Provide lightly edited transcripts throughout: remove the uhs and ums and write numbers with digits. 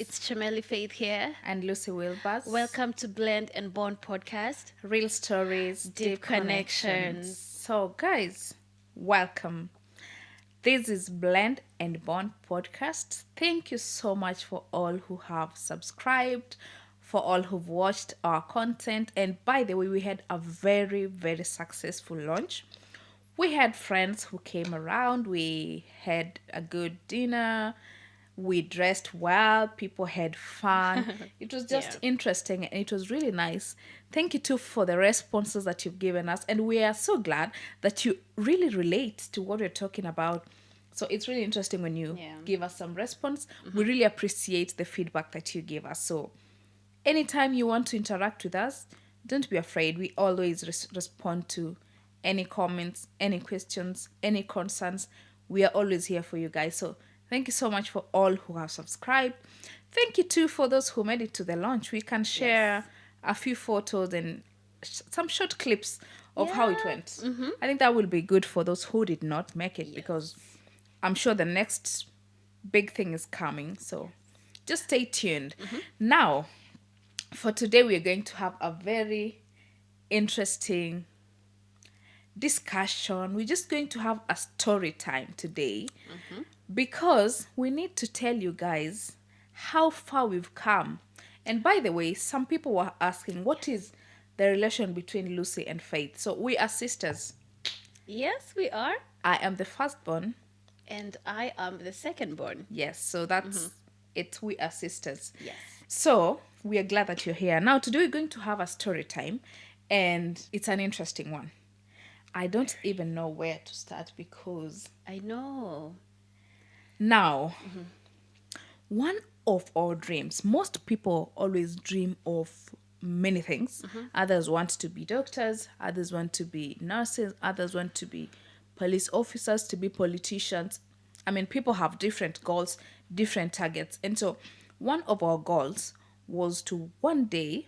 It's Chameli Faith here. And Lucy Wilbers. Welcome to Blend and Bond podcast. Real stories, Deep deep connections. connections. So, guys, welcome. This is Blend and Bond podcast. Thank you so much for all who have subscribed, for all who've watched our content. And by the way, we had a very, very successful launch. We had friends who came around, we had a good dinner, we dressed well, people had fun. It was just Yeah. interesting and it was really nice. Thank you too for the responses that you've given us, and we are so glad that you really relate to what we're talking about. So it's really interesting when you Yeah. give us some response. We really appreciate the feedback that you give us. So anytime you want to interact with us, don't be afraid. We always respond to any comments, any questions, any concerns. We are always here for you guys. So thank you so much for all who have subscribed. Thank you too for those who made it to the launch. We can share a few photos and some short clips of how it went. I think that will be good for those who did not make it, because I'm sure the next big thing is coming. So just stay tuned. Now, for today, we are going to have a very interesting discussion. We're just going to have a story time today, because we need to tell you guys how far we've come. And by the way, some people were asking, what is the relation between Lucy and Faith? So we are sisters. Yes, we are. I am the firstborn. And I am the second born. Yes, so that's it. We are sisters. Yes. So we are glad that you're here. Now, today we're going to have a story time, and it's an interesting one. I don't even know where to start, because I know. now, one of our dreams, most people always dream of many things. Others want to be doctors, others want to be nurses, others want to be police officers, to be politicians. I mean, people have different goals, different targets. And so, one of our goals was to one day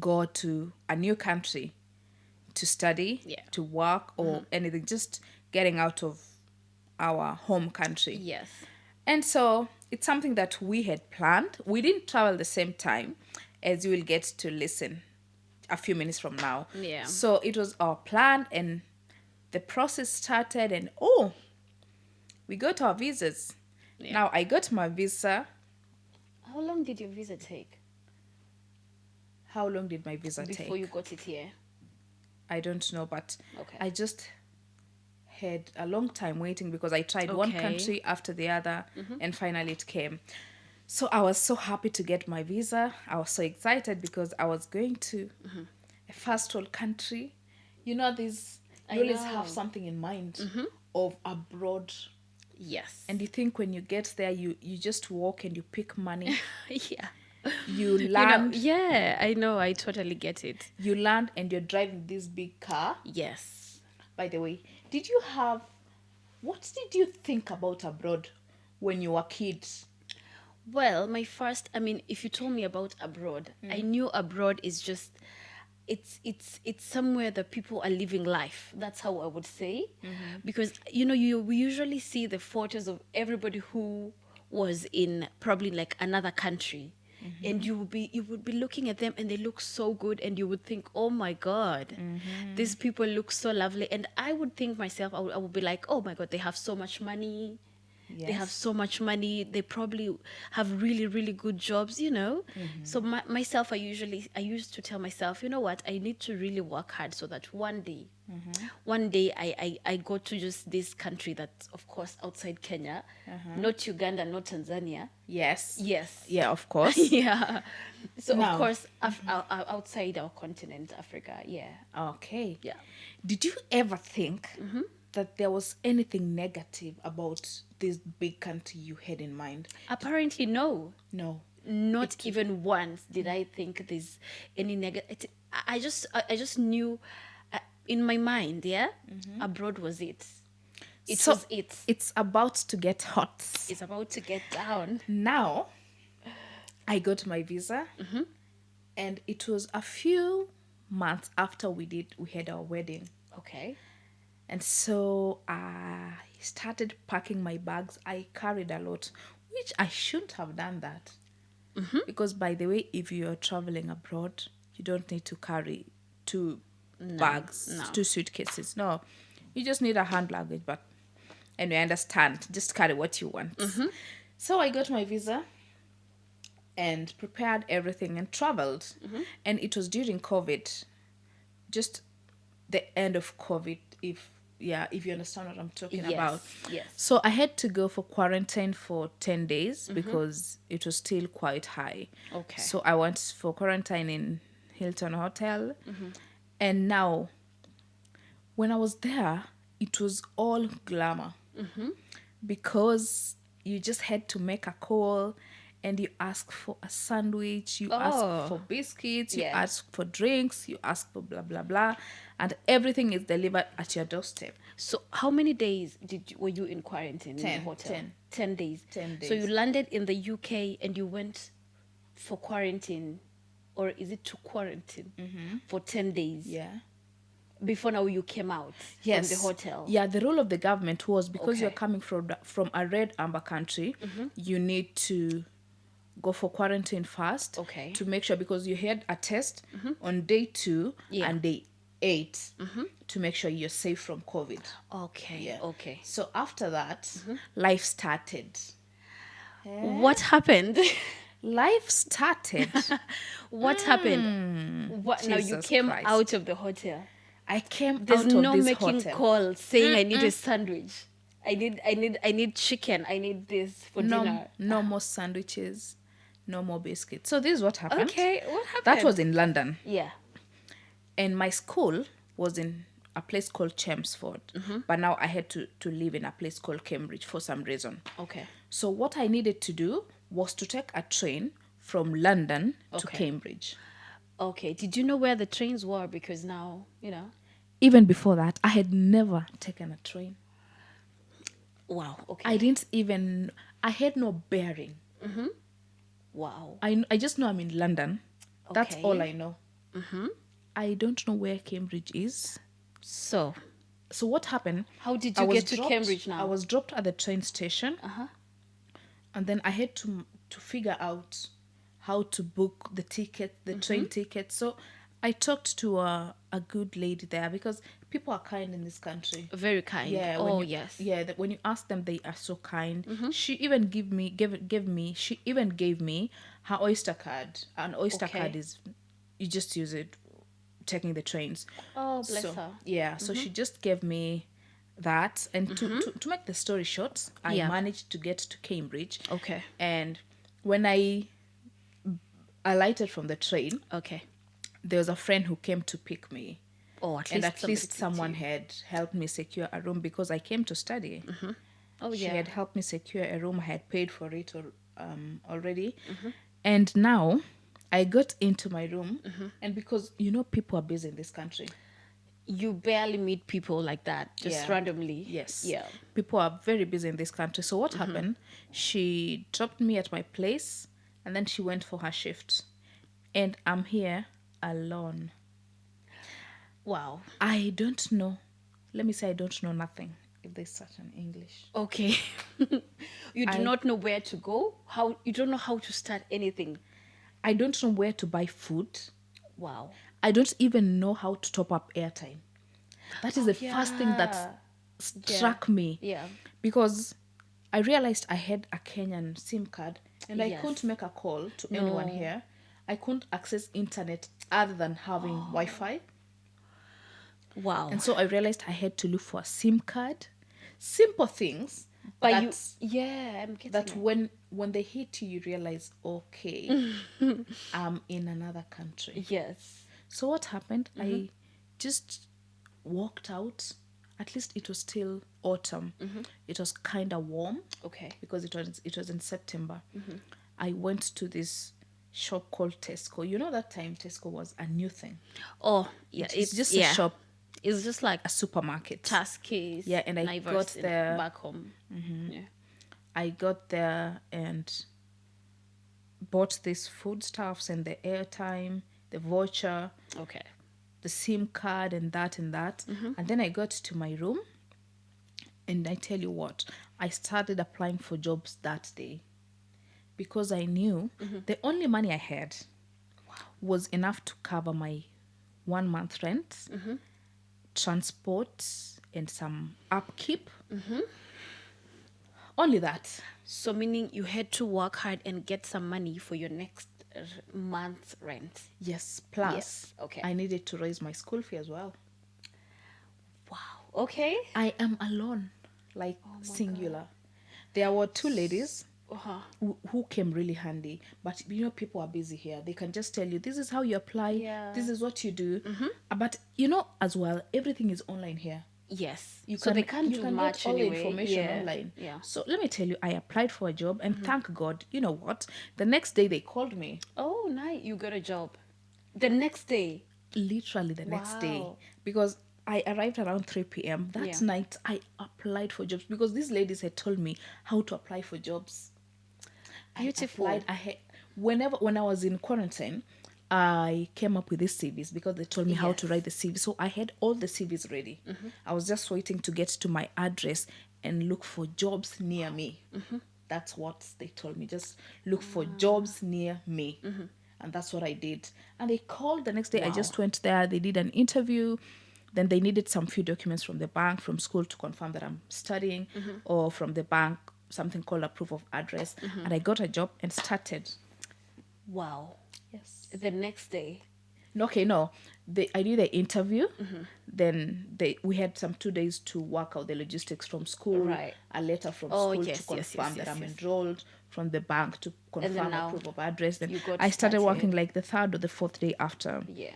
go to a new country to study, Yeah. to work, or anything, just getting out of our home country. Yes. And so it's something that we had planned. We didn't travel the same time, as you will get to listen a few minutes from now. Yeah. So it was our plan, and the process started, and we got our visas. Yeah. Now I got my visa. How long did your visa take How long did my visa before take? you got it here? I don't know, but Okay. I just had a long time waiting, because I tried one Okay. country after the other, and finally it came. So I was so happy to get my visa. I was so excited, because I was going to a first world country. You know, this, you I always know. have something in mind of abroad, Yes. and you think when you get there, you just walk and you pick money, yeah. you You know, land, yeah, I know. I totally get it. you land, and you're driving this big car. Yes. By the way, what did you think about abroad when you were kids? Well, if you told me about abroad, I knew abroad is just it's somewhere that people are living life. That's how I would say. Because we usually see the photos of everybody who was in probably like another country. And you would be looking at them, and they look so good, and you would think, oh my God, these people look so lovely. And I would think myself, I would be like, oh my God, they have so much money. They have Yes. so much money. They probably have really, really good jobs. So myself, I used to tell myself, you know what, I need to really work hard so that one day I go to just this country that's, of course, outside Kenya, not Uganda, not Tanzania. Yes. Yes. Yeah, of course. Yeah. So, Now- of course, outside our continent, Africa. Yeah. Okay. Yeah. Did you ever think that there was anything negative about this big country you had in mind? Apparently, no. No. Not even once did I think there's any negative. I just knew in my mind, yeah, abroad was it. It So was it. it's about to get hot. It's about to get down. Now, I got my visa, and it was a few months after we had our wedding. Okay. And so I started packing my bags. I carried a lot. which I shouldn't have done that. Because, by the way, if you're traveling abroad, you don't need to carry two bags, no. two suitcases. No, you just need a hand luggage. But anyway, I understand. Just carry what you want. So I got my visa and prepared everything and traveled. And it was during COVID, just the end of COVID, if you understand what I'm talking about. Yes. So I had to go for quarantine for 10 days because it was still quite high. Okay. So I went for quarantine in Hilton Hotel. And now, when I was there, it was all glamour. Because you just had to make a call and you ask for a sandwich, you ask for biscuits, you Yeah. ask for drinks, you ask for blah, blah, blah. And everything is delivered at your doorstep. So how many days were you in quarantine in 10, the hotel? 10. 10 days. 10 So you days. landed in the UK and you went for quarantine, or is it to quarantine for 10 days? Yeah. Before now you came out from the hotel. Yeah, the role of the government was because you're Okay. coming from a red amber country, you need to go for quarantine first. Okay. To make sure, because you had a test on day 2 Yeah. and day 8 to make sure you're safe from COVID. Okay. Yeah. Okay. So after that, life started. What happened? Life started. What happened? What now you Jesus came Christ. out of the hotel. I came There's out of no this making hotel. calls saying I need a sandwich. I need chicken. I need this for dinner. No more sandwiches, no more biscuits. So this is what happened. Okay, what happened? That was in London. Yeah. And my school was in a place called Chelmsford. But now I had to live in a place called Cambridge for some reason. Okay. So what I needed to do was to take a train from London to Okay. Cambridge. Okay. Did you know where the trains were? Because now, Even before that, I had never taken a train. Wow. Okay. I had no bearing. Wow. I just know I'm in London. That's Okay. all I know. I don't know where Cambridge is. So, So what happened? how did I you was get to dropped- Cambridge I now? was dropped at the train station. And then I had to figure out how to book the train ticket. So I talked to a good lady there, because people are kind in this country. Very kind. Yeah. Oh, yes. Yeah. When you ask them, they are so kind. She even she even gave me her Oyster card. An Oyster Okay. card is, you just use it taking the trains. Oh, bless So, her. yeah. So she just gave me that, and to make the story short, I Yeah. managed to get to Cambridge. Okay. And when I alighted from the train, Okay. there was a friend who came to pick me. Oh, at And least at least somebody someone picked you. had helped me secure a room, because I came to study. Oh, She yeah. had helped me secure a room. I had paid for it already. And now I got into my room. And because, people are busy in this country. You barely meet people like that, just Yeah. randomly. Yes. Yeah. People are very busy in this country. So what happened? She dropped me at my place, and then she went for her shift. And I'm here alone. Wow. I don't know. Let me say I don't know nothing, if there's such an English. Okay. You do not know where to go. You don't know how to start anything. I don't know where to buy food. Wow. I don't even know how to top up airtime. That is the first thing that Yeah. struck me. Yeah. Because I realized I had a Kenyan SIM card, and I Yes. couldn't make a call to anyone here. I couldn't access internet other than having Wi-Fi. Wow. And so I realized I had to look for a SIM card. Simple things. But that, yeah, I'm getting that it. when they hit you, you realize, okay, I'm in another country. Yes. So what happened? I just walked out. At least it was still autumn. It was kind of warm, Okay. because it was in September. I went to this shop called Tesco. You know, that time Tesco was a new thing. Oh, yeah. It's just a shop, It's just like a supermarket. Taskies. Yeah, and I Naivers got there. back home. Yeah. I got there and bought these foodstuffs and the airtime, the voucher, Okay. the SIM card, and that and that. And then I got to my room, and I tell you what, I started applying for jobs that day. because I knew the only money I had was enough to cover my 1 month rent, transport, and some upkeep. Only that. So meaning you had to work hard and get some money for your next month's rent. Yes, plus Yes. Okay. I needed to raise my school fee as well. Wow. Okay. I am alone, like singular. There were two ladies Uh-huh. who came really handy, but people are busy here. They can just tell you this is how you apply, Yeah. this is what you do. But as well, everything is online here. Yes. You So can they can't you do can get much all the anyway. information Yeah. online. Yeah. So let me tell you, I applied for a job, and thank God, you know what? The next day they called me. Oh, nice. You got a job. The next day. Literally the next day, Wow. because I arrived around 3 p.m. That Yeah. night I applied for jobs because these ladies had told me how to apply for jobs. Beautiful. I applied. When I was in quarantine, I came up with these CVs because they told me how to Yes. write the CV. So I had all the CVs ready. I was just waiting to get to my address and look for jobs near me. That's what they told me. Just look for jobs near me. And that's what I did. And they called the next day. I Wow. just went there. They did an interview. Then they needed some few documents from the bank, from school to confirm that I'm studying, or from the bank, something called a proof of address. And I got a job and started. Wow. Yes. The next day. Okay, no. I did the interview. Then we had some 2 days to work out the logistics from school. Right. A letter from Oh, school to yes, yes, confirm yes, that I'm yes. enrolled, from the bank to And then confirm a now proof of address. Then you got I started working started. like the third or the fourth day after Yeah.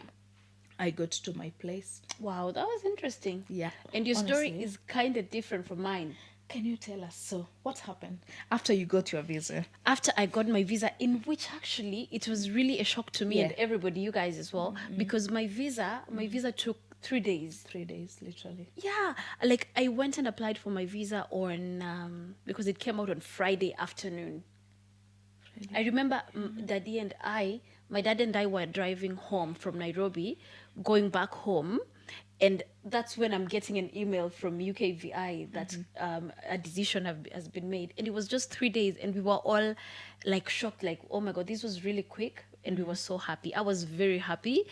I got to my place. Wow, that was interesting. Yeah, And your story honestly. is kind of different from mine. Can you tell us, so what happened after you got your visa? After I got my visa, in which actually it was really a shock to me and Yeah. everybody, you guys as well, because my visa took 3 days. 3 days, literally. Yeah, like I went and applied for my visa on because it came out on Friday afternoon. I remember my dad and I were driving home from Nairobi, going back home, and that's when I'm getting an email from UKVI that a decision has been made, and it was just 3 days, and we were all like shocked, like, oh my god, this was really quick, and we were so happy. I was very happy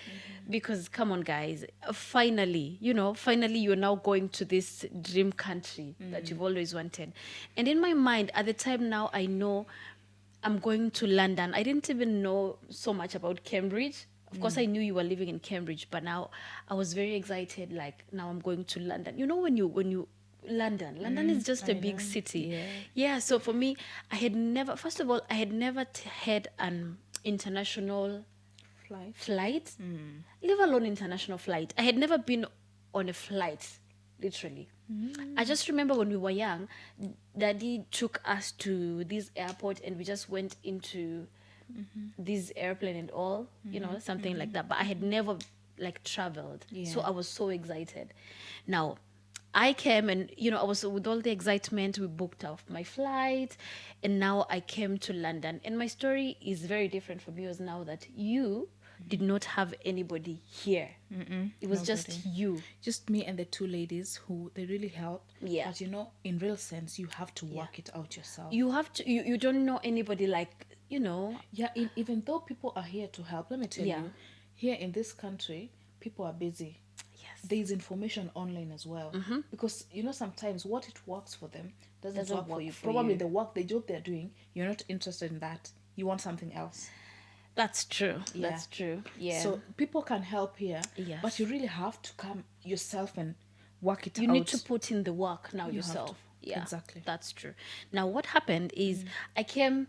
because come on, guys, finally, finally you're now going to this dream country that you've always wanted, and in my mind at the time now I know I'm going to London. I didn't even know so much about Cambridge. Of course, I knew you were living in Cambridge, but now I was very excited. Like now, I'm going to London. You know, when you London is just a I big know. city. Yeah. Yeah. So for me, I had never. First of all, I had never had an international Flight. flight, leave alone international flight. I had never been on a flight, literally. I just remember when we were young, Daddy took us to this airport and we just went into this airplane and all, something like that. But I had never like traveled, so Yeah. I was so excited. Now, I came and I was with all the excitement. We booked off my flight, and now I came to London. And my story is very different from yours now that you did not have anybody here. It was just Nobody. you. Just me and the two ladies who they really helped. Yeah. But in real sense, you have to work it out yourself. You have to. You don't know anybody like. Yeah, even though people are here to help, let me tell Yeah. you, here in this country, people are busy. Yes. There is information online as well. Because, sometimes what it works for them doesn't work for you. for Probably you. the job they're doing, you're not interested in that. You want something else. That's true. Yeah. That's true. Yeah. So people can help here, Yes. but you really have to come yourself and work it You out. need to put in the work now have yourself. to. Yeah, Exactly. that's true. Now, what happened is I came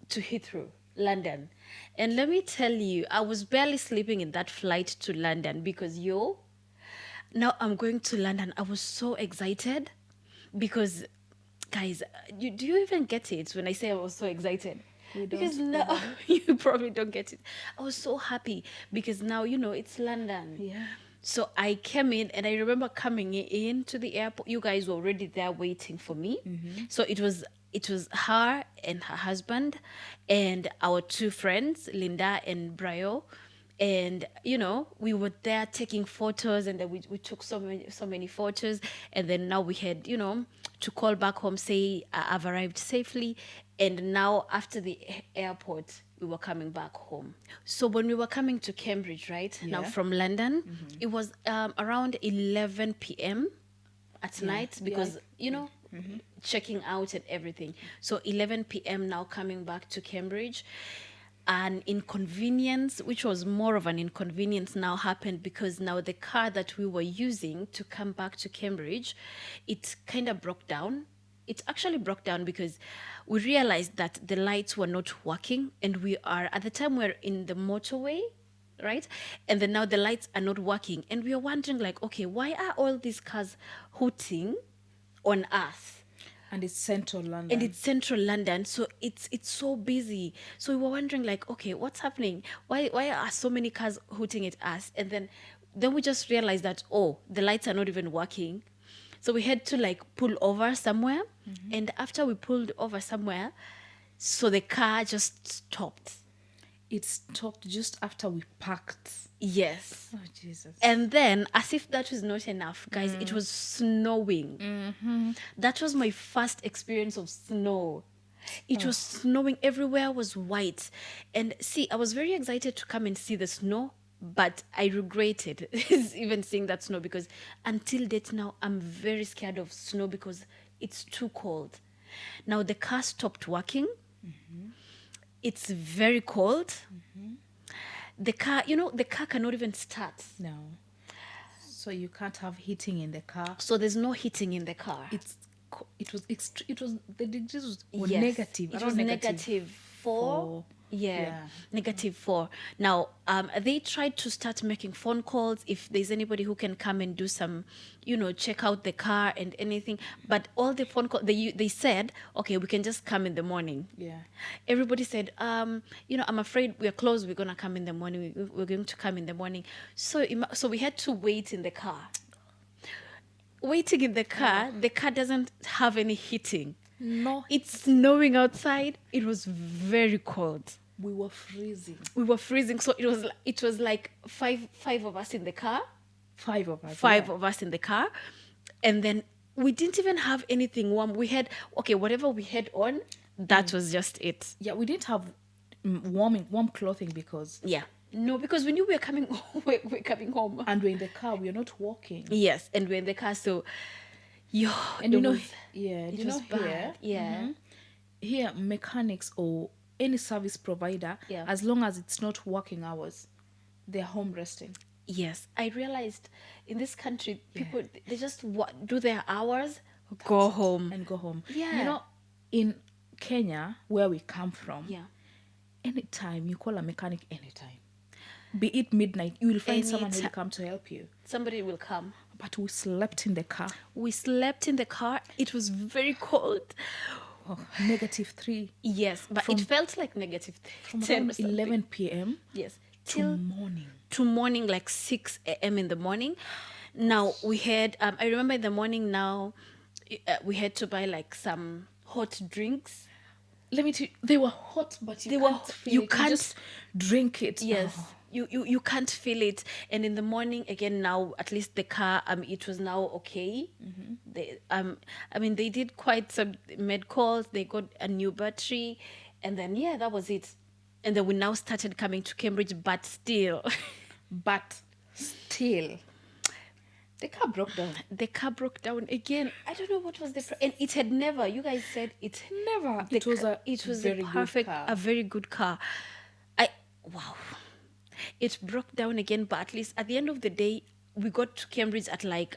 to Heathrow, London, and let me tell you, I was barely sleeping in that flight to London because now I'm going to London. I was so excited because, guys, do you even get it when I say I was so excited? We don't, Because now you probably don't get it. I was so happy because now it's London. Yeah. So I came in and I remember coming in to the airport. You guys were already there waiting for me. So it was her and her husband and our two friends, Linda and Brio. And we were there taking photos, and then we took so many photos, and then now we had to call back home, say I've arrived safely, and now after the airport we were coming back home. So when we were coming to Cambridge, right now Yeah. from London, it was around 11 p.m. at night, Yeah, because checking out and everything. So 11 p.m. now coming back to Cambridge. An inconvenience, which was more of an inconvenience, now happened, because now the car that we were using to come back to Cambridge, it kind of broke down. It actually broke down because we realized that the lights were not working, and we are at the time we're in the motorway, right? And then now the lights are not working, and we are wondering, like, okay, why are all these cars hooting on us? And it's central London. And it's central London, so it's so busy. So we were wondering, like, okay, what's happening? Why are so many cars hooting at us? And then we just realized that, oh, the lights are not even working. So we had to like pull over somewhere. And after we pulled over somewhere, so the car just stopped. It stopped just after we parked. Yes. Oh, Jesus. And then, as if that was not enough, guys, it was snowing. That was my first experience of snow. It was snowing, everywhere was white. And see, I was very excited to come and see the snow, but I regretted even seeing that snow, because until date now, I'm very scared of snow because it's too cold. Now, the car stopped working. It's very cold. The car, the car cannot even start. No. So you can't have heating in the car. So there's no heating in the car. It was the degrees were Yes. negative. It around was negative 4. Yeah, Yeah. negative 4. Now, they tried to start making phone calls if there's anybody who can come and do some, check out the car and anything. But all the phone calls, they said, okay, we can just come in the morning. Yeah. Everybody said, I'm afraid we're closed. We're gonna come in the morning. We're going to come in the morning. So we had to wait in the car. Waiting in the car doesn't have any heating. No. It's snowing outside. It was very cold. We were freezing. We were freezing. So it was like five of us in the car. 5 of us. Five yeah. of us in the car. And then we didn't even have anything warm. We had, whatever we had on, that was just it. Yeah, we didn't have warm clothing because... Yeah. No, because we knew we were coming we're coming home. And we're in the car. We are not walking. Yes, and we're in the car. So, And it was here, bad. Yeah. here mechanics or any service provider, Yeah. as long as it's not working hours, they're home resting. Yes, I realized in this country, people, they just do their hours, go home. And go home. Yeah. In Kenya, where we come from, Yeah. anytime you call a mechanic, anytime, be it midnight, you will find someone who will come to help you. Somebody will come. But we slept in the car. We slept in the car. It was very cold. Oh, -3. Yes, but it felt like negative From 10 or around something. 11 p.m. Yes. to morning. To morning, like 6 a.m. in the morning. Now, we had, I remember in the morning now, we had to buy like some hot drinks. Let me tell you, they were hot, but you can't feel you it. can't just drink it. Yes. Oh. You can't feel it. And in the morning, again, now, at least the car, it was now okay. They did quite some med calls. They got a new battery. And then, that was it. And then we now started coming to Cambridge, but still. But still, the car broke down. The car broke down again. I don't know what was and it had never, you guys said it Never. the It was ca- a it was very a good perfect, car. a very good car. Wow. It broke down again, but at least at the end of the day, we got to Cambridge at like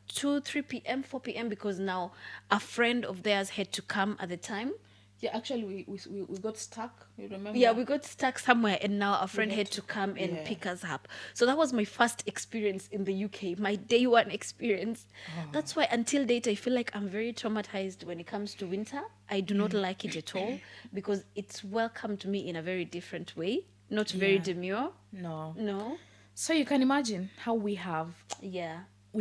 2, 3 p.m., 4 p.m. because now a friend of theirs had to come at the time. Yeah, actually, we got stuck. You remember? Yeah, we got stuck somewhere, and now a friend had to come and pick us up. So that was my first experience in the UK, my day one experience. That's why until date, I feel like I'm very traumatized when it comes to winter. I do not like it at all because it's welcomed me in a very different way, not very demure. No. No. So you can imagine how we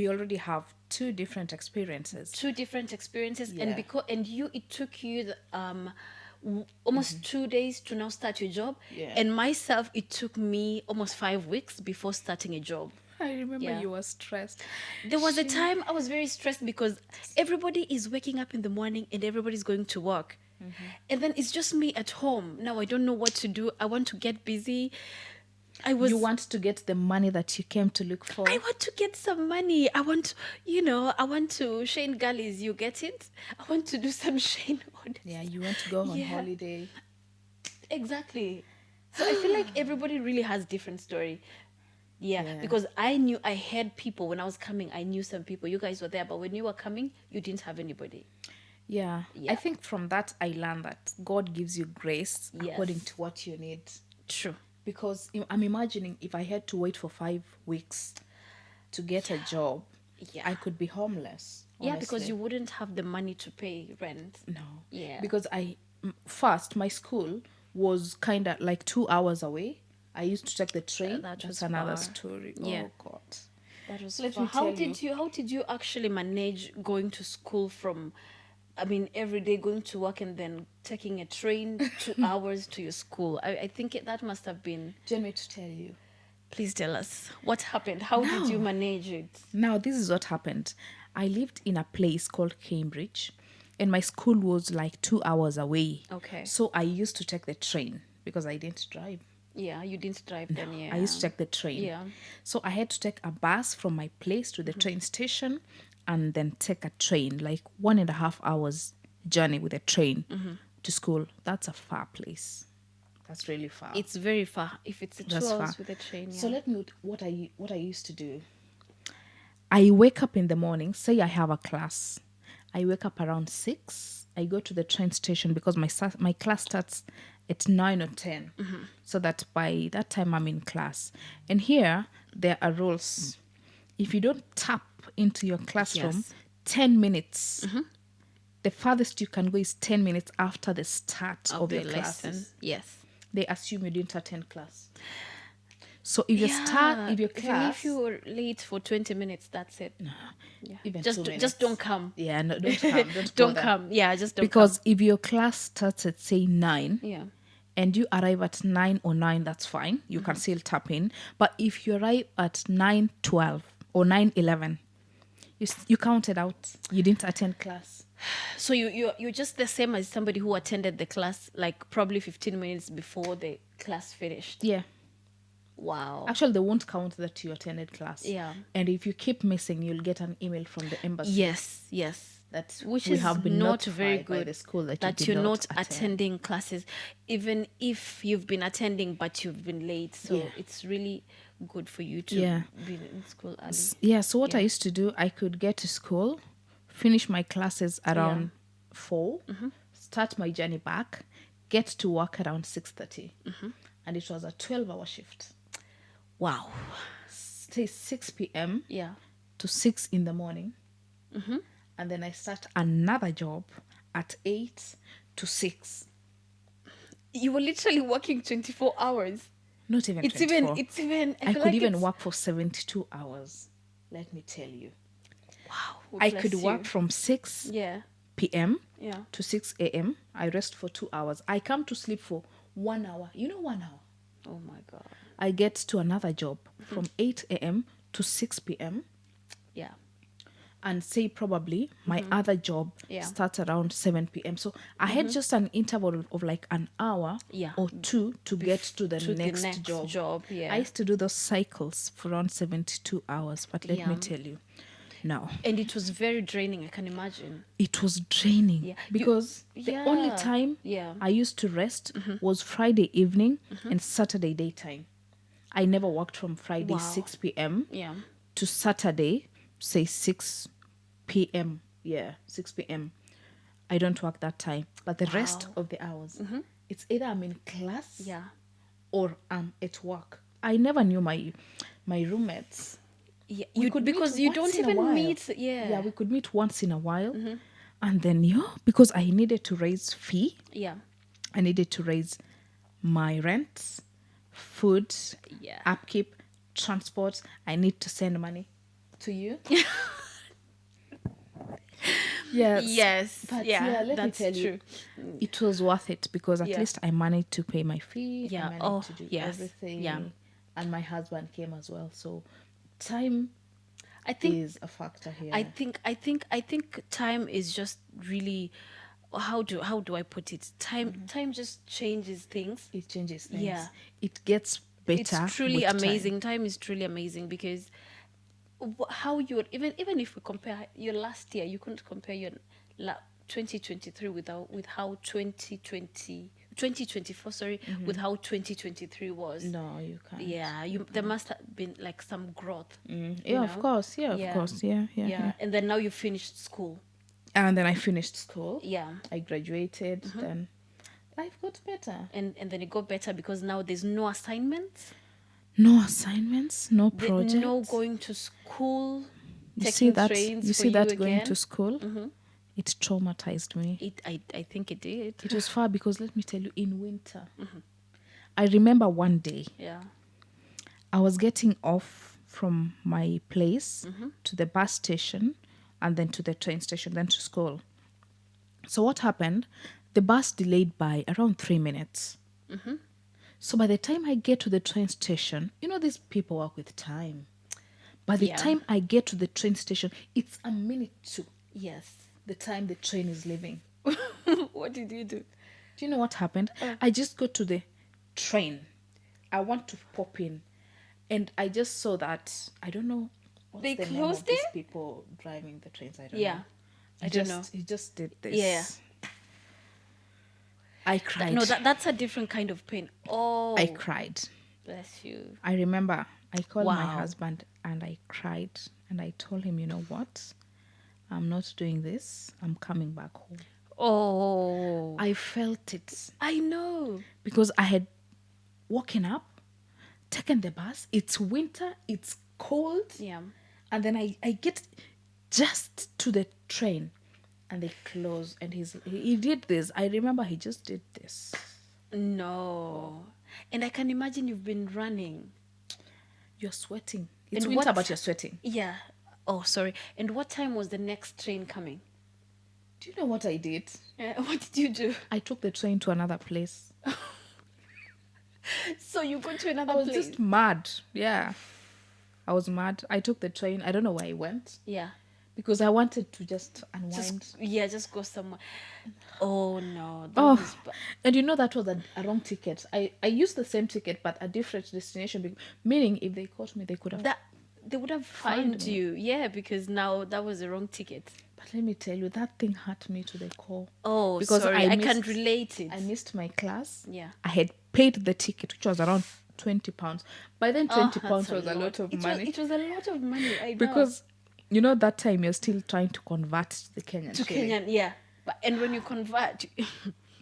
already have 2 different experiences. 2 different experiences, Yeah. and it took you almost 2 days to now start your job. Yeah. And myself, it took me almost 5 weeks before starting a job. I remember Yeah. you were stressed. There was a She, time I was very stressed because everybody is waking up in the morning and everybody's going to work. And then it's just me at home. Now I don't know what to do. I want to get busy. I you was want to get the money that you came to look I for. want to get some money. I want, I want to Shane Gullies, you get it? I want to do some Shane orders. Yeah, you want to go on Yeah, holiday. exactly. So I feel like everybody really has different story. Yeah, Yeah. because I knew I had people when I was coming. I knew some people. You guys were there, but when you were coming, you didn't have anybody. Yeah. I Yeah. think from that I learned that God gives you grace according Yes. to what you need. True. Because I'm imagining if I had to wait for 5 weeks to get a job, Yeah. I could be homeless. Yeah, because Honestly. you wouldn't have the money to pay rent. No. Yeah. Because first, my school was kind of like 2 hours away. I used to take the train. That That's was another far. story. Yeah. Oh, God. That was Let far. me tell you. How did you actually manage going to school from, I mean, every day going to work and then taking a train 2 hours to your school? I think that must have been. Do you want me to tell you? Please tell us what happened. How did you No. manage it? Now, this is what happened. I lived in a place called Cambridge, and my school was like 2 hours away. Okay. So I used to take the train because I didn't drive. Yeah, you didn't drive then. Yeah. I used to take the train. Yeah. So I had to take a bus from my place to the train station and then take a train, like 1.5 hours journey with a train to school. That's a far place. That's really far. It's very far. If it's a two That's hours far. with a train, yeah. So let me what I used to do. I wake up in the morning, say I have a class. I wake up around 6. I go to the train station because my class starts at 9 or 10. So that by that time I'm in class. And here there are rules. If you don't tap into your classroom Yes. 10 minutes, the farthest you can go is 10 minutes after the start of your the classes. lesson. Yes. They assume you didn't attend class. So if if your Even class, if you were late for 20 minutes, that's it. Yeah. even Just 2 minutes. just don't come. Yeah, no, don't come, don't Don't bother. come. Yeah, just don't Because come. if your class starts at say 9 Yeah. and you arrive at 9 or 9, that's fine. You can still tap in. But if you arrive at 9:12 or 9:11, you counted out. You didn't attend class. So you're just the same as somebody who attended the class like probably 15 minutes before the class finished. Yeah. Wow. Actually, they won't count that you attended class. Yeah. And if you keep missing, you'll get an email from the embassy. Yes. That Which we is have been not very notified by good the school that you did you're not not attend. attending classes, even if you've been attending but you've been late. So Yeah. it's really good for you to Yeah. be in school early. Yeah, so what I Yeah. used to do, I could get to school, finish my classes around 4, start my journey back, get to work around 6:30. And it was a 12-hour shift. Wow. Say 6 p.m. Yeah. to 6 in the morning. And then I start another job at 8 to 6. You were literally working 24 hours. Not even It's 24. even I feel could like even it's- work for 72 hours. Let me tell you. Wow. I bless could work you. from 6 Yeah. p.m. Yeah. to 6 a.m. I rest for 2 hours. I come to sleep for 1 hour. 1 hour. Oh my god. I get to another job from 8 a.m. to 6 p.m. Yeah. And say probably my other job Yeah. starts around 7 p.m. So I had just an interval of like an hour Yeah. or 2 to get to the next job. Yeah. I used to do those cycles for around 72 hours. But let me Yeah. tell you, no, And it was very draining, I can imagine. it was draining Yeah. because the only Yeah. time Yeah. I used to rest was Friday evening and Saturday daytime. I never worked from Friday Wow. 6 p.m. Yeah. to Saturday, say 6 p.m. Yeah, 6 p.m. I don't work that time. But the rest of the hours, it's either I'm in class Yeah. or I'm at work. I never knew my roommates. Yeah. We You could meet because you once don't in a even while. meet. Yeah. Yeah, we could meet once in a while. And then, because I needed to raise fee, Yeah. I needed to raise my rent, food, Yeah. upkeep, transport. I need to send money to you. Yes. But yeah. let me That's tell true. you, it was worth it because at Yeah. least I managed to pay my fee. Yeah. I managed Oh, to do yes. everything. Yeah. And my husband came as well. So time I think is a factor here. I think time is just really, how do I put it? Time just changes things. It changes things. Yeah. It gets It's better truly with amazing. Time is truly amazing because how you even if we compare your last year, you couldn't compare your 2023 with how 2024, sorry, with how 2023 was. time. No, you can't. Yeah, there must have been like some growth. Yeah, of course. Yeah, of Yeah. course. Yeah, yeah, Yeah, yeah. and then now you finished school. And then I finished school. Yeah. I graduated. Then life got better. And then it got better because now there's no assignments, No assignments, no projects. no going to school, You see taking that? trains You for see you that going to again. school? It traumatized me. I think it did. It was far because let me tell you, in winter, I remember one day Yeah. I was getting off from my place to the bus station and then to the train station, then to school. So what happened? The bus delayed by around 3 minutes. So by the time I get to the train station, you know, these people work with time. By the Yeah. time I get to the train station, it's a minute to Yes. the time the train is leaving. What did you do? Do you know what happened? I just go to the train. I want to pop in. And I just saw that, I don't know what's They the name closed of these it? people driving the trains. I don't Yeah. know. I don't know. He just did this. Yeah. I cried. No, that's a different kind of pain. Oh, I cried. bless you. I remember I called my Wow. husband and I cried and I told him, you know what? I'm not doing this. I'm coming back home. Oh, I felt it I know. because I had woken up, taken the bus. It's winter, it's cold. Yeah. And then I get just to the train and they close and he did this. I remember he just did this. No. And I can imagine you've been running. You're sweating. It's And winter, what- but you're sweating. Yeah. Oh, sorry. And what time was the next train coming? Do you know what I did? What did you do? I took the train to another place. So you go to I another was place? just mad. Yeah. I was mad. I took the train. I don't know where I went Yeah. because I wanted to just unwind. Just go somewhere. Oh no, that Oh, was and you know that was a wrong ticket. I used the same ticket but a different destination. Meaning, if they caught me, they could have. that they would have fined me. you. Yeah, because now that was the wrong ticket. But let me tell you, that thing hurt me to the core. Oh, Because sorry, I can missed- relate it. I missed my class. Yeah. I had paid the ticket, which was around £20. By then, £20 that's was a lot of money. It was a lot of money. I know. Because you know that time you're still trying to convert the Kenyan to shilling. Kenyan, yeah. But and when you convert,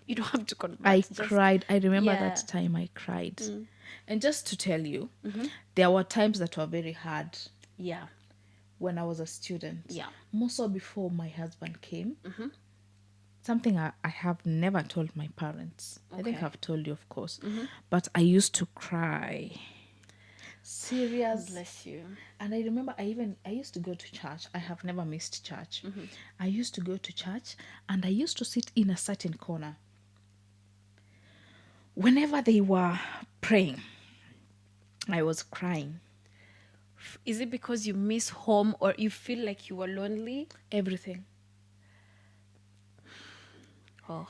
you don't have to convert. I just- cried. I remember yeah. that time I cried. And just to tell you, there were times that were very hard Yeah. when I was a student. Yeah. More so before my husband came. Something I have never told my parents. I think Okay. I've told you, of course. But I used to cry. Serious. Bless you. And I remember I used to go to church. I have never missed church. I used to go to church and I used to sit in a certain corner. Whenever they were praying, I was crying. Is it because you miss home or you feel like you were lonely? Everything. Oh,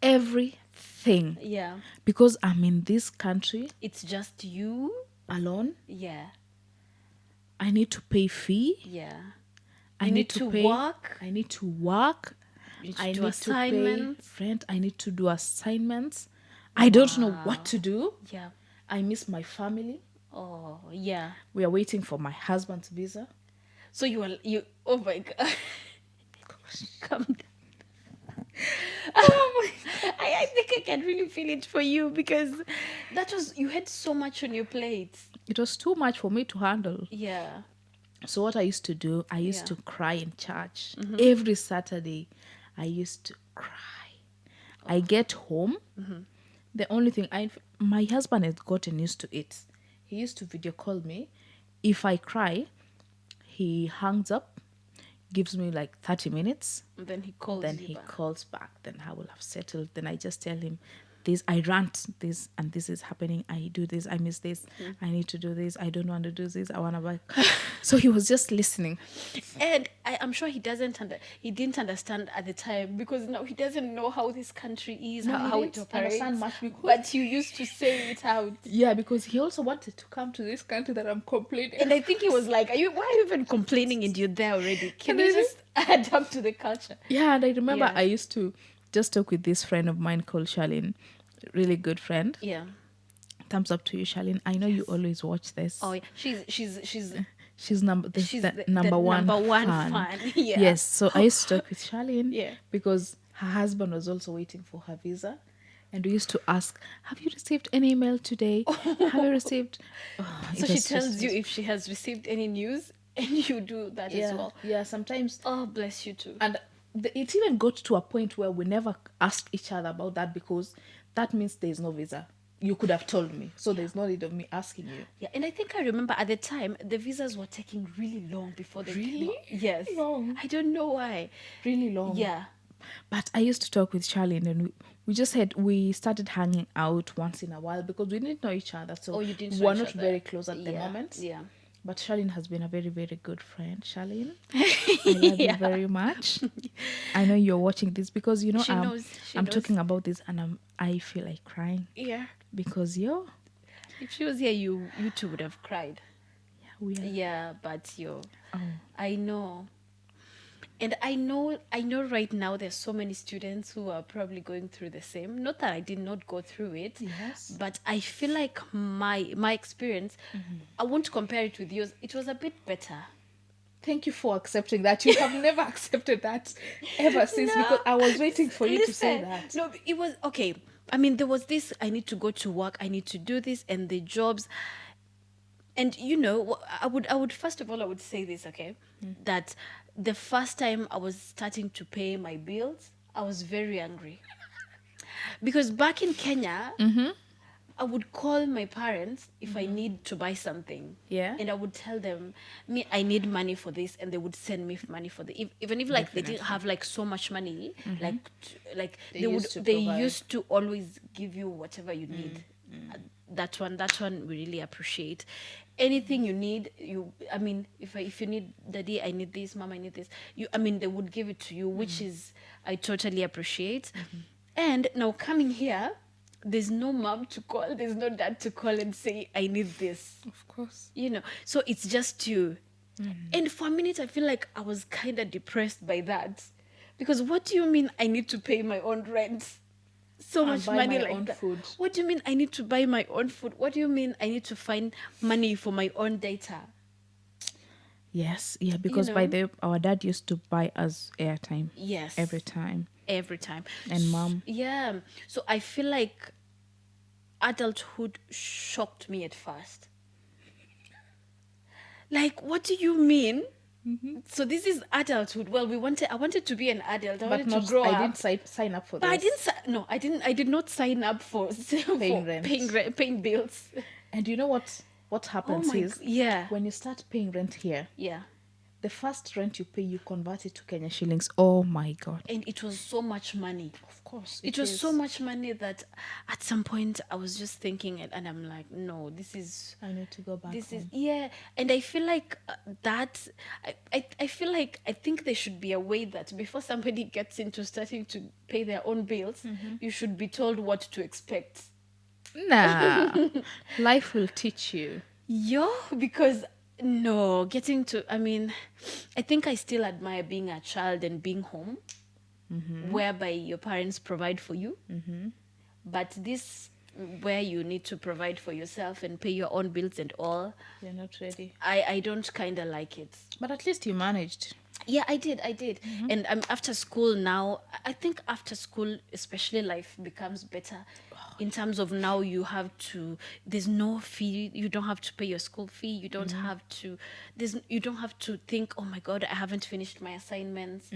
Everything. yeah. Because I'm in this country It's just you. alone. Yeah. I need to pay fee. Yeah. I You need need to to pay. work. I need to work. You need to I do need to pay assignments. rent. I need to do assignments. I don't know what to do. Yeah. I miss my family. Oh, yeah. We are waiting for my husband's visa. So oh my god. Come down. Oh my, I think I can really feel it for you because you had so much on your plate. It was too much for me to handle. Yeah. So what I used to do, I used Yeah. to cry in church. Every Saturday, I used to cry. I get home. The only thing my husband has gotten used to it. He used to video call me. If I cry, he hangs up, gives me like 30 minutes. And then he calls Then you he back. calls back. Then I will have settled. Then I just tell him, this, I rant this, and this is happening. I do this, I miss this, I need to do this, I don't want to do this, I want to buy. So he was just listening. And I'm sure he didn't understand at the time, because now he doesn't know how this country is, No, he how it didn't operates. understand much because- But you used to say it out. Yeah, because he also wanted to come to this country that I'm complaining. And I think he was like, why are you even complaining and you're there already? Can And you I just adapt to the culture? Yeah, and I remember Yeah. I used to just talk with this friend of mine called Charlene, really good friend. Yeah. Thumbs up to you, Charlene. I know you always watch this. Oh, yeah. She's She's number the number one number one fan. fan. Yeah. Yes, so I used to talk with Charlene Yeah. because her husband was also waiting for her visa. And we used to ask, have you received any email today? Have you received? Oh, So it she was tells just- you if she has received any news, and you do that as yeah, well. yeah, sometimes. Oh, bless you too. And it even got to a point where we never asked each other about that because that means there's no visa. You could have told me, so there's no need of me asking you. Yeah, and I think I remember at the time the visas were taking really long before they Really? Yes. Long. I don't know why. Really long. Yeah. But I used to talk with Charlene and we started hanging out once in a while because we didn't know each other. So Oh, you didn't we know were each not other. very close at the Yeah, moment. yeah. But Charlene has been a very, very good friend. Charlene, I love you very much. I know you're watching this because you know She knows. She I'm knows. talking about this and I feel like crying Yeah. because If she was here, you two would have cried. we are. Yeah, but Oh. I know. And I know right now there's so many students who are probably going through the same. Not that I did not go through it. Yes. But I feel like my experience, I won't compare it with yours. It was a bit better. Thank you for accepting that. You have never accepted that ever since No. because I was waiting for you to say Listen, that. No, it was okay. I mean, there was this, I need to go to work, I need to do this, and the jobs. And I would first of all, I would say this, okay, that the first time I was starting to pay my bills, I was very angry. Because back in Kenya, I would call my parents if I need to buy something. Yeah. And I would tell them, I need money for this, and they would send me money for the even if like they didn't have like so much money, like they used to they provide. used to always give you whatever you need. That one we really appreciate. Anything you need, if you need, daddy, I need this, mom, I need this, they would give it to you, which is, I totally appreciate. And now coming here, there's no mom to call, there's no dad to call and say, I need this. Of course. So it's just you. And for a minute, I feel like I was kind of depressed by that. Because what do you mean I need to pay my own rent? So And much buy money my like own that. food. What do you mean I need to buy my own food? What do you mean I need to find money for my own data? Yes, yeah, because by know? our dad used to buy us airtime. Yes. Every time. Every time. And mom. Yeah. So I feel like adulthood shocked me at first. Like, what do you mean? So this is adulthood. Well, I wanted to be an adult. I wanted to grow I up. didn't sign up for But this. I did not sign up for Paying rent. paying bills. And you know what happens is yeah. when you start paying rent here, Yeah. the first rent you pay, you convert it to Kenya shillings. Oh my God. And it was so much money. Of course. It was so much money that at some point I was just thinking it, and I'm like, no, this is I need to go back this home. is yeah. And I feel like that I feel like I think there should be a way that before somebody gets into starting to pay their own bills, you should be told what to expect. Nah. Life will teach you. Because no, I think I still admire being a child and being home, whereby your parents provide for you. But this, where you need to provide for yourself and pay your own bills and all, You're not ready. I don't kind of like it. But at least you managed. Yeah, I did. And after school now, I think after school, especially, life becomes better in terms of now there's no fee. You don't have to pay your school fee. You don't have to, you don't have to think, oh my God, I haven't finished my assignments.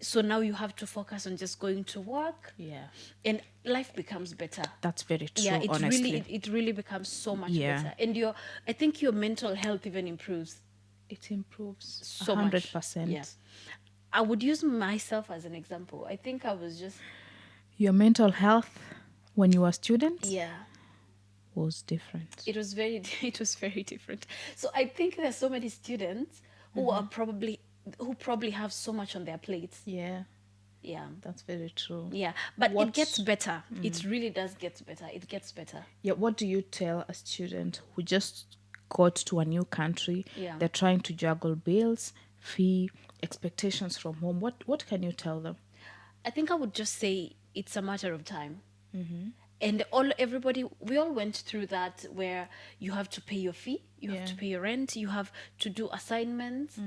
So now you have to focus on just going to work. Yeah. And life becomes better. That's very true, Yeah, honestly. it really becomes so much Yeah. better. And I think your mental health even improves. It improves So 100%. much. Yeah. I would use myself as an example. I think I was just Your mental health when you were students Yeah. was different. It was very it was very different. So I think there's so many students who are probably have so much on their plates. Yeah, Yeah. that's very true. Yeah, but it What gets better. It really does get better. It gets better. Yeah, what do you tell a student who just got to a new country? Yeah. They're trying to juggle bills, fee, expectations from home. What can you tell them? I think I would just say it's a matter of time. And everybody, we all went through that, where you have to pay your fee, you have Yeah. to pay your rent, you have to do assignments.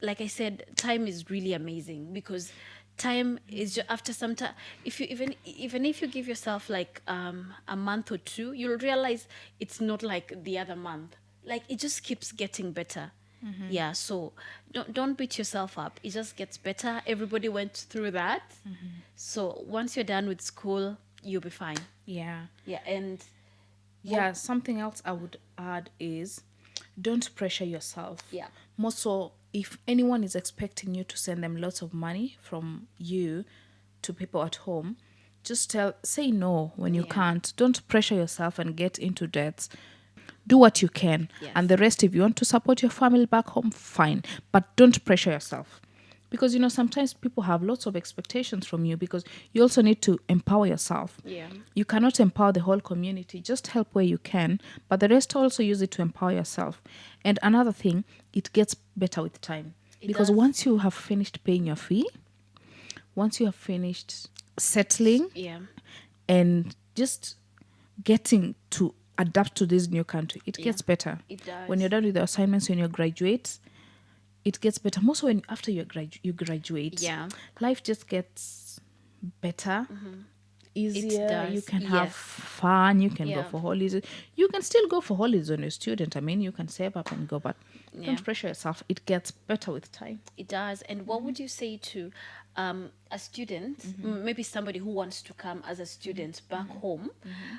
Like I said, time is really amazing, because time is just, after some time, if you even if you give yourself like a month or two, you'll realize it's not like the other month. Like, it just keeps getting better. Yeah, so don't beat yourself up. It just gets better. Everybody went through that. So once you're done with school, you'll be fine. Yeah. Yeah, and Yeah, something else I would add is don't pressure yourself. Yeah. More so, if anyone is expecting you to send them lots of money from you to people at home, just say no when you Yeah. can't. Don't pressure yourself and get into debts. Do what you can. Yes. And the rest, if you want to support your family back home, fine. But don't pressure yourself. Because, sometimes people have lots of expectations from you, because you also need to empower yourself. Yeah. You cannot empower the whole community. Just help where you can, but the rest also use it to empower yourself. And another thing, it gets better with time. Because does. once you have finished paying your fee, once you have finished settling Yeah. and just getting to adapt to this new country, it gets better. It does. When you're done with the assignments, when you graduate, it gets better. Most when after you graduate, Yeah. life just gets better, easier. does, You can have yes. fun. You can go Yeah. for holidays. You can still go for holidays when you're a student. I mean, you can save up and go, but Yeah. don't pressure yourself. It gets better with time. It does. And what would you say to a student, maybe somebody who wants to come as a student back home?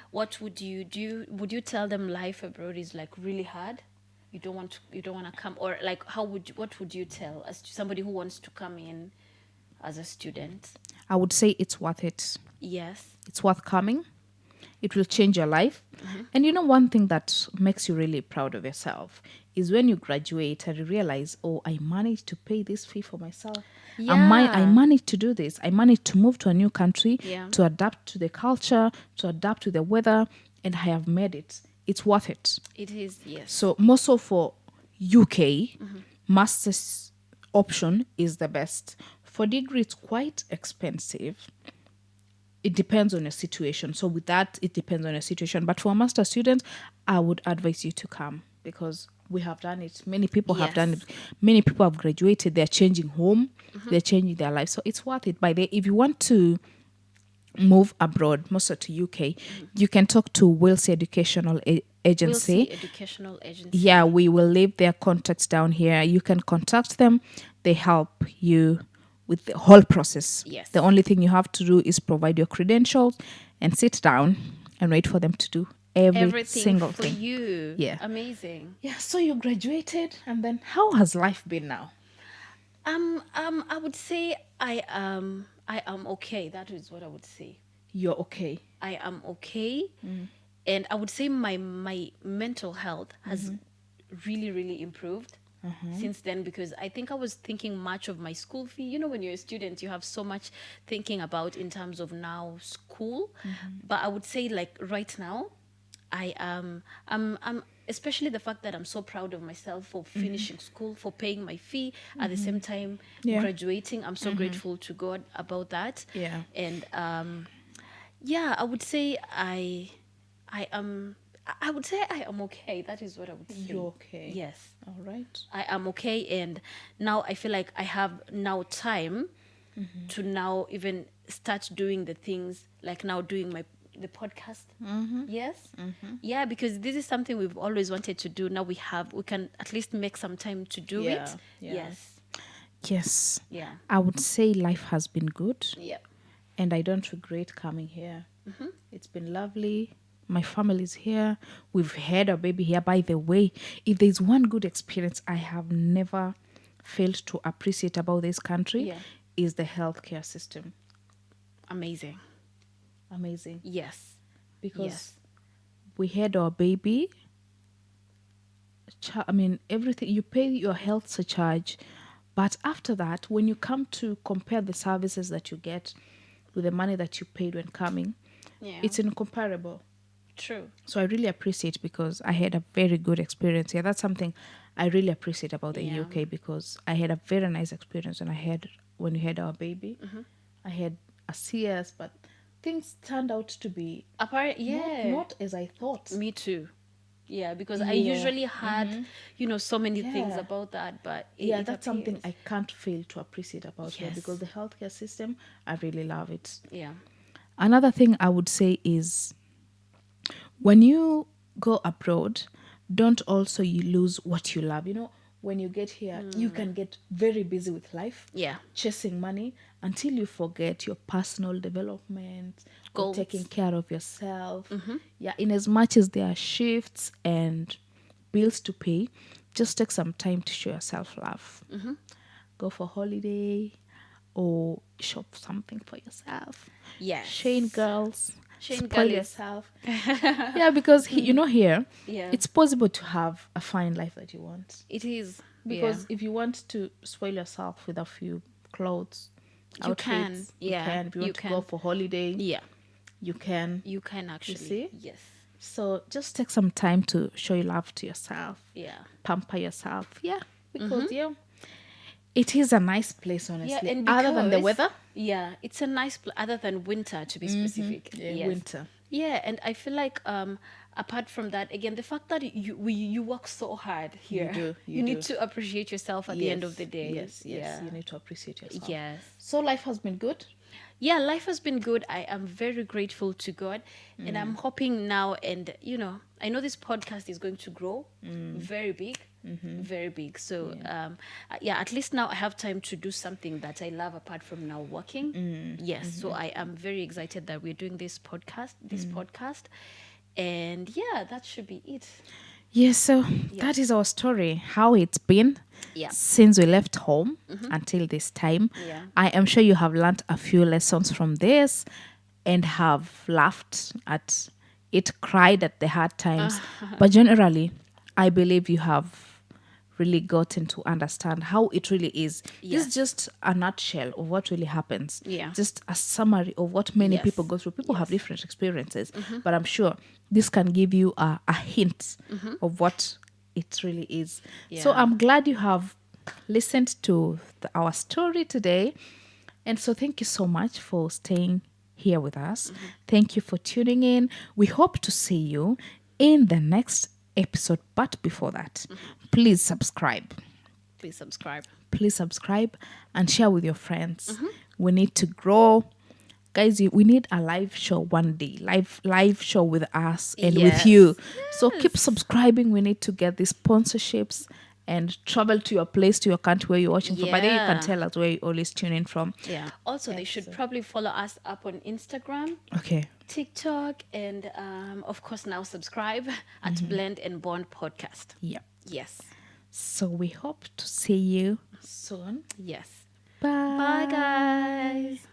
What would you do? Would you tell them life abroad is like really hard? You don't want to come, or like what would you tell as somebody who wants to come in as a student? I would say it's worth it. Yes. It's worth coming. It will change your life. And one thing that makes you really proud of yourself is when you graduate and you realize, oh, I managed to pay this fee for myself. I Yeah. managed to do this. I managed to move to a new country, Yeah. to adapt to the culture, to adapt to the weather, and I have made it. It's worth it. It is, yes. So more so for UK, master's option is the best. For degree, it's quite expensive. It depends on your situation. So with that, it depends on your situation. But for a master student, I would advise you to come, because we have done it. Many people have done it. Yes. Many people have graduated. They're changing home. They're changing their life. So it's worth it. By the if you want to move abroad, mostly to UK, you can talk to Wills Educational Agency. We'll see educational agency. Yeah, we will leave their contacts down here. You can contact them. They help you with the whole process. Yes. The only thing you have to do is provide your credentials and sit down and wait for them to do Everything single for thing. you. Yeah. Amazing. Yeah, so you graduated, and then how has life been now? I would say I am okay. That is what I would say. You're okay. I am okay. And I would say my mental health has really, really improved since then, because I think I was thinking much of my school fee. You know, when you're a student, you have so much thinking about in terms of now school. But I would say, like, right now, I'm especially the fact that I'm so proud of myself for finishing school, for paying my fee, at the same time Yeah. graduating. I'm so grateful to God about that. Yeah. And yeah, I would say I would say I am okay. That is what I would say. You're okay. Yes. All right. I am okay, and now I feel like I have now time to now even start doing the things, like now doing the podcast. Yes. Yeah, because this is something we've always wanted to do. Now we can at least make some time to do Yeah, it. yeah. Yes. Yes. Yeah. I would say life has been good. Yeah. And I don't regret coming here. It's been lovely. My family's here. We've had a baby here. By the way, if there's one good experience I have never failed to appreciate about this country, Yeah. is the healthcare system. Amazing. amazing. Yes. Because Yes. we had our baby. I mean, everything, you pay your health surcharge, but after that, when you come to compare the services that you get with the money that you paid when coming, Yeah. it's incomparable. True. So I really appreciate, because I had a very good experience here. That's something I really appreciate about the Yeah. UK, because I had a very nice experience when we had our baby. I had a CS, but things turned out to be Yeah. not as I thought. Me too. Yeah, because I Yeah. usually had, so many things Yeah. about that, but Yeah, it that's something appears. I can't fail to appreciate about here, Yes. because the healthcare system, I really love it. Yeah. Another thing I would say is, when you go abroad, don't also you lose what you love. When you get here, you can get very busy with life, Yeah. chasing money, until you forget your personal development or taking Goals. care of yourself. Yeah, in as much as there are shifts and bills to pay, just take some time to show yourself love. Go for holiday or shop something for yourself. Shane Yes. girls, Shane spoil Gullis. yourself. Yeah, because here Yeah. it's possible to have a fine life that you want. It is. Yeah. Because if you want to spoil yourself with a few clothes, You can. outfits, you Yeah. can. If you You want to go can. for holiday, Yeah. you can. You can You actually. see? Yes. So just take some time to show your love to yourself, Yeah. pamper yourself. Yeah, because it is a nice place, Yeah, honestly. and Other than the because weather, yeah, it's a nice other than winter to be specific. yeah, Yes. winter. Yeah, and I feel like apart from that, again, the fact that you work so hard here, you you need do. to appreciate yourself at the end of the day. Yes. Yeah. You need to appreciate yourself. Yes. So life has been good. Yeah, life has been good. I am very grateful to God, and I'm hoping now. And I know this podcast is going to grow very big, very big. So, yeah, at least now I have time to do something that I love apart from now working. Yes, so I am very excited that we're doing this podcast, and yeah, that should be it. Yes, so that is our story, how it's been Yeah. since we left home until this time. Yeah. I am sure you have learned a few lessons from this and have laughed at it, cried at the hard times. But generally, I believe you have really gotten to understand how it really is. This Yes. is just a nutshell of what really happens. Yeah. Just a summary of what many Yes. people go through. People have Yes. different experiences, but I'm sure this can give you a hint of what it really is. So Yeah. I'm glad you have listened to our story today. And so thank you so much for staying here with us. Thank you for tuning in. We hope to see you in the next episode. But before that, please subscribe. Please subscribe. Please subscribe and share with your friends. We need to grow. Guys, we need a live show one day. Live show with us and with you. So keep subscribing. We need to get these sponsorships and travel to your place, to your country where you're watching from. By then you can Yeah. tell us where you always tune in from. Yeah. Also, they should probably follow us up on Instagram, Okay. TikTok, and of course now subscribe at Blend and Bond Podcast. Yeah. Yes. So we hope to see you soon. Yes. Bye. Bye, guys.